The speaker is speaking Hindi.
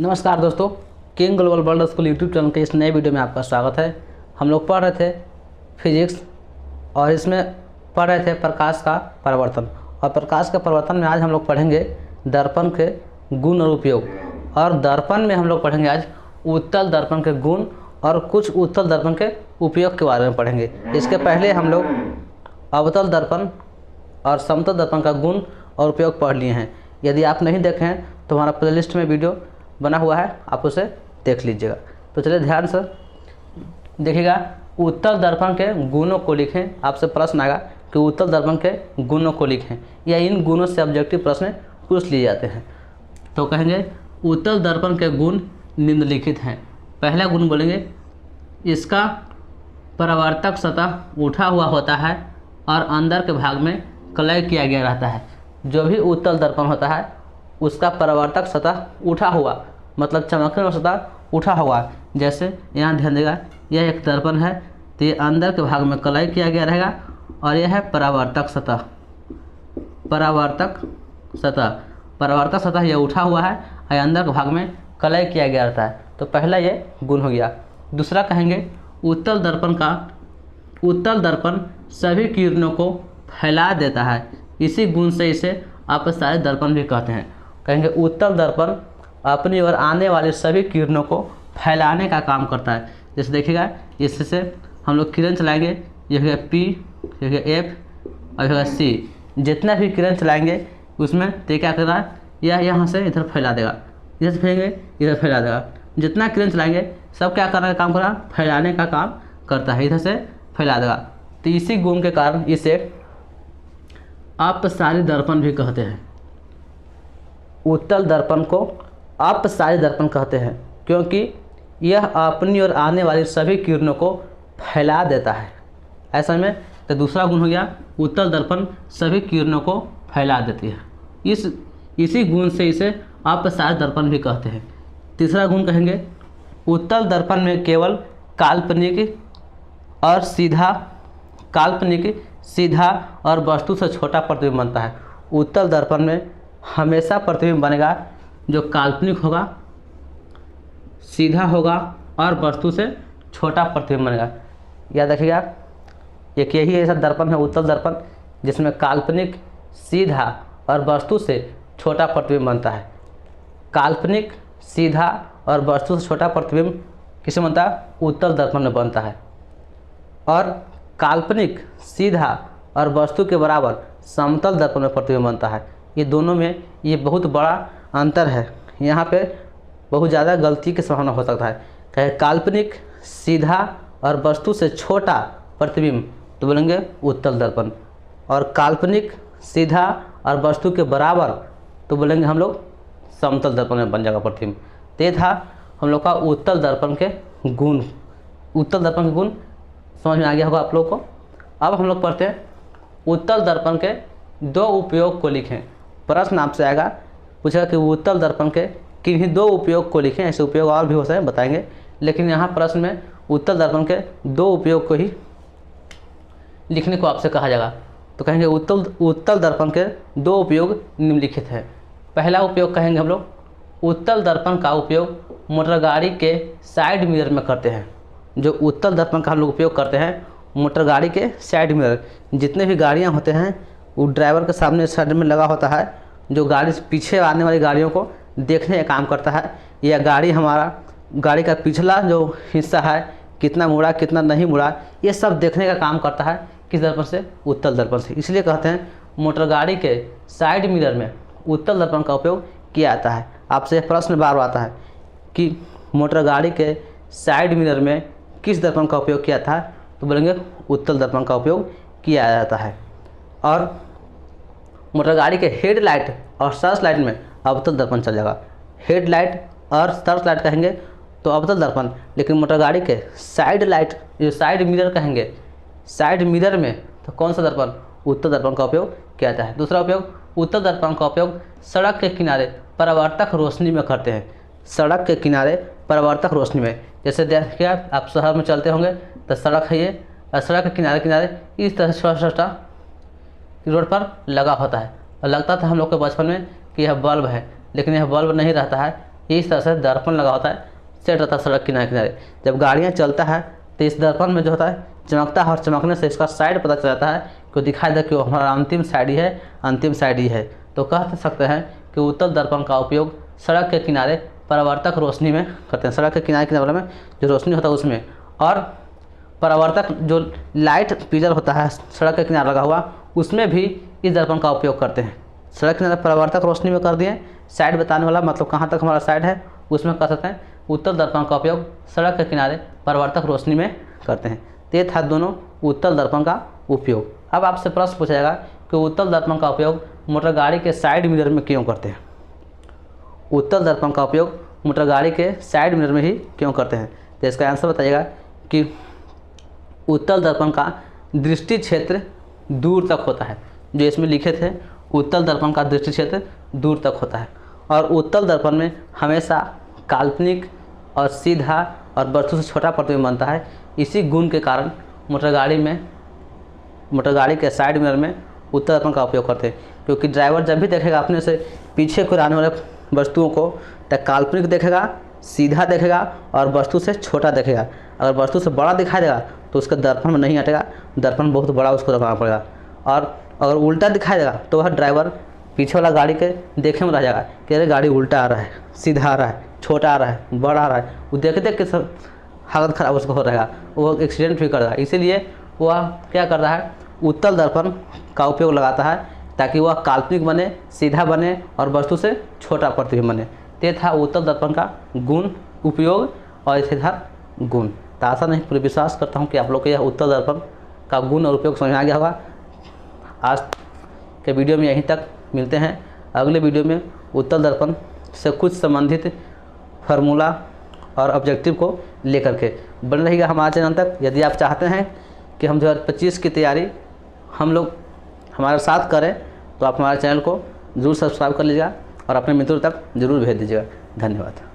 नमस्कार दोस्तों, king global world school YouTube channel के इस नए वीडियो में आपका स्वागत है। हम लोग पढ़ रहे थे फिजिक्स और इसमें पढ़ रहे थे प्रकाश का परावर्तन। और प्रकाश के परावर्तन में आज हम लोग पढ़ेंगे दर्पण के गुण और उपयोग। और दर्पण में हम लोग पढ़ेंगे आज उत्तल दर्पण के गुण और कुछ उत्तल दर्पण के उपयोग के बारे में पढ़ेंगे। इसके पहले हम लोग अवतल दर्पण और समतल दर्पण का गुण और उपयोग पढ़ लिए हैं। यदि आप नहीं देखे हैं तो हमारा प्लेलिस्ट में वीडियो बना हुआ है, आप उसे देख लीजिएगा। तो चलिए ध्यान से देखिएगा। उत्तल दर्पण के गुणों को लिखें। आपसे प्रश्न आएगा कि उत्तल दर्पण के गुणों को लिखें या इन गुणों से ऑब्जेक्टिव प्रश्न पूछ लिए जाते हैं। तो कहेंगे उत्तल दर्पण के गुण निम्नलिखित हैं। पहला गुण बोलेंगे इसका परावर्तक सतह उठा हुआ होता है और अंदर के भाग में कलय किया गया रहता है। जो भी उत्तल दर्पण होता है उसका परावर्तक सतह उठा हुआ मतलब चमकने वाला सतह उठा हुआ। जैसे यहाँ ध्यान देगा, यह एक दर्पण है तो ये अंदर के भाग में कलय किया गया रहेगा और यह है परावर्तक सतह। परावर्तक सतह यह उठा हुआ है और अंदर के भाग में कलय किया गया रहता है। तो पहला ये गुण हो गया। दूसरा कहेंगे उत्तल दर्पण सभी किरणों को फैला देता है। इसी गुण से इसे अपसारित दर्पण भी कहते हैं। कहेंगे उत्तल दर्पण अपनी ओर आने वाली सभी किरणों को फैलाने का काम करता है। जैसे देखिएगा, इससे हम लोग किरण चलाएंगे, यह है P, यह है F और यह है C। जितना भी किरण चलाएंगे उसमें तो क्या कर रहा है, यह यहाँ से इधर फैला देगा, इधर से फैलेंगे इधर फैला देगा। जितना किरण चलाएंगे सब क्या करने का काम कर रहा है, फैलाने का काम करता है, इधर से फैला देगा। तो इसी गुण के कारण इसे अपसारित दर्पण भी कहते हैं। उत्तल दर्पण को अपसारित दर्पण कहते हैं क्योंकि यह अपनी ओर आने वाली सभी किरणों को फैला देता है। ऐसा में तो दूसरा गुण हो गया उत्तल दर्पण सभी किरणों को फैला देती है। इसी गुण से इसे अपसारित दर्पण भी कहते हैं। तीसरा गुण कहेंगे उत्तल दर्पण में केवल काल्पनिक सीधा और वस्तु से छोटा प्रतिबिंब बनता है। उत्तल दर्पण में हमेशा प्रतिबिंब बनेगा जो काल्पनिक होगा, सीधा होगा और वस्तु से छोटा प्रतिबिंब बनेगा। याद रखिएगा, एक यही ऐसा दर्पण है उत्तल दर्पण जिसमें काल्पनिक, सीधा और वस्तु से छोटा प्रतिबिंब बनता है। काल्पनिक, सीधा और वस्तु से छोटा प्रतिबिंब किसे बनता है, उत्तल दर्पण में बनता है। और काल्पनिक, सीधा और वस्तु के बराबर समतल दर्पण में प्रतिबिंब बनता है। ये दोनों में ये बहुत बड़ा अंतर है। यहाँ पे बहुत ज़्यादा गलती की संभावना हो सकता है। कहे काल्पनिक, सीधा और वस्तु से छोटा प्रतिबिंब तो बोलेंगे उत्तल दर्पण, और काल्पनिक, सीधा और वस्तु के बराबर तो बोलेंगे हम लोग समतल दर्पण में बन जाएगा प्रतिबिंब। तो ये था हम लोग का उत्तल दर्पण के गुण। उत्तल दर्पण के गुण समझ में आ गया होगा आप लोग को। अब हम लोग पढ़ते हैं उत्तल दर्पण के दो उपयोग को लिखें। प्रश्न आपसे आएगा, पूछेगा कि उत्तल दर्पण के किन्हीं दो उपयोग को लिखें। ऐसे उपयोग और भी हो सकते बताएंगे, लेकिन यहाँ प्रश्न में उत्तल दर्पण के दो उपयोग को ही लिखने को आपसे कहा जाएगा। तो कहेंगे उत्तल दर्पण के दो उपयोग निम्नलिखित हैं। पहला उपयोग कहेंगे हम लोग उत्तल दर्पण का उपयोग मोटर गाड़ी के साइड मिरर में करते हैं। जो उत्तल दर्पण का हम लोग उपयोग करते हैं मोटर गाड़ी के साइड मिरर, जितने भी गाड़ियाँ होते हैं वो ड्राइवर के सामने साइड में लगा होता है, जो गाड़ी से पीछे आने वाली गाड़ियों को देखने का काम करता है। यह गाड़ी हमारा गाड़ी का पिछला जो हिस्सा है कितना मुड़ा कितना नहीं मुड़ा, ये सब देखने का काम करता है। किस दर्पण से, उत्तल दर्पण से। इसलिए कहते हैं मोटर गाड़ी के साइड मिरर में उत्तल दर्पण का उपयोग किया जाता है। आपसे प्रश्न बार बार आता है कि मोटर गाड़ी के साइड मिरर में किस दर्पण का उपयोग किया था, तो बोलेंगे उत्तल दर्पण का उपयोग किया जाता है। और मोटर गाड़ी के हेडलाइट और सर्च लाइट में अवतल दर्पण चल जाएगा। हेडलाइट और सर्च लाइट कहेंगे तो अवतल दर्पण, लेकिन मोटर गाड़ी के साइड लाइट जो साइड मिरर कहेंगे, साइड मिरर में तो कौन सा दर्पण, उत्तल दर्पण का उपयोग किया जाता है। दूसरा उपयोग उत्तल दर्पण का उपयोग सड़क के किनारे परावर्तक रोशनी में करते हैं। सड़क के किनारे परावर्तक रोशनी में, जैसे देखिए आप शहर में चलते होंगे तो सड़क है ये, और सड़क के किनारे किनारे इस तरह से छोटा रोड पर लगा होता है। और लगता था हम लोग के बचपन में कि यह बल्ब है, लेकिन यह बल्ब नहीं रहता है, इस तरह से दर्पण लगा होता है, सेट रहता है सड़क किनारे किनारे। जब गाड़ियाँ चलता है तो इस दर्पण में जो होता है चमकता है, और चमकने से इसका साइड पता चल जाता है कि दिखाई दे कि वो हमारा अंतिम साइड ही है, अंतिम साइड ही है। तो कह सकते हैं कि उत्तल दर्पण का उपयोग सड़क के किनारे परावर्तक रोशनी में करते हैं। सड़क के किनारे किनारे में जो रोशनी होता है उसमें, और परावर्तक जो लाइट पिलर होता है सड़क के किनारे लगा हुआ, उसमें भी इस दर्पण का उपयोग करते हैं। सड़क के किनारे परावर्तक रोशनी में कर दिए, साइड बताने वाला मतलब कहाँ तक हमारा साइड है उसमें कर सकते हैं। उत्तल दर्पण का उपयोग सड़क के किनारे परावर्तक रोशनी में करते हैं। तो ये था दोनों उत्तल दर्पण का उपयोग। अब आपसे प्रश्न पूछा जाएगा कि उत्तल दर्पण का उपयोग मोटर गाड़ी के साइड मिरर में क्यों करते हैं। उत्तल दर्पण का उपयोग मोटर गाड़ी के साइड मिरर में ही क्यों करते हैं। तो इसका आंसर बताइएगा कि उत्तल दर्पण का दृष्टि क्षेत्र दूर तक होता है। जो इसमें लिखे थे, उत्तल दर्पण का दृष्टि क्षेत्र दूर तक होता है, और उत्तल दर्पण में हमेशा काल्पनिक और सीधा और वस्तु से छोटा प्रतिबिंब बनता है। इसी गुण के कारण मोटर गाड़ी के साइड मिरर में उत्तल दर्पण का उपयोग करते हैं, क्योंकि ड्राइवर जब भी देखेगा अपने से पीछे को आने वाले वस्तुओं को तो काल्पनिक देखेगा, सीधा देखेगा और वस्तु से छोटा देखेगा। अगर वस्तु से बड़ा दिखाई देगा तो उसका दर्पण में नहीं हटेगा, दर्पण बहुत बड़ा उसको रखना पड़ेगा। और अगर उल्टा दिखाई देगा तो वह ड्राइवर पीछे वाला गाड़ी के देखे में रह जाएगा कि अरे गाड़ी उल्टा आ रहा है, सीधा आ रहा है, छोटा आ रहा है, बड़ा आ रहा है। वो देख देख के सब हालत ख़राब उसको हो रहेगा, वो एक्सीडेंट भी कर रहा है। इसीलिए वह क्या कर रहा है, उत्तल दर्पण का उपयोग लगाता है ताकि वह काल्पनिक बने, सीधा बने और वस्तु से छोटा प्रतिबिंब बने। ये था उत्तल दर्पण का गुण, उपयोग और इसे था गुण। तो आशा नहीं पूरी विश्वास करता हूँ कि आप लोग को यह उत्तल दर्पण का गुण और उपयोग समझ में आ गया होगा। आज के वीडियो में यहीं तक, मिलते हैं अगले वीडियो में उत्तल दर्पण से कुछ संबंधित फार्मूला और ऑब्जेक्टिव को लेकर के। बने रहिएगा हमारे चैनल तक। यदि आप चाहते हैं कि हम 2025 की तैयारी हम लोग हमारे साथ करें तो आप हमारे चैनल को ज़रूर सब्सक्राइब कर लीजिएगा और अपने मित्रों तक ज़रूर भेज दीजिएगा। धन्यवाद।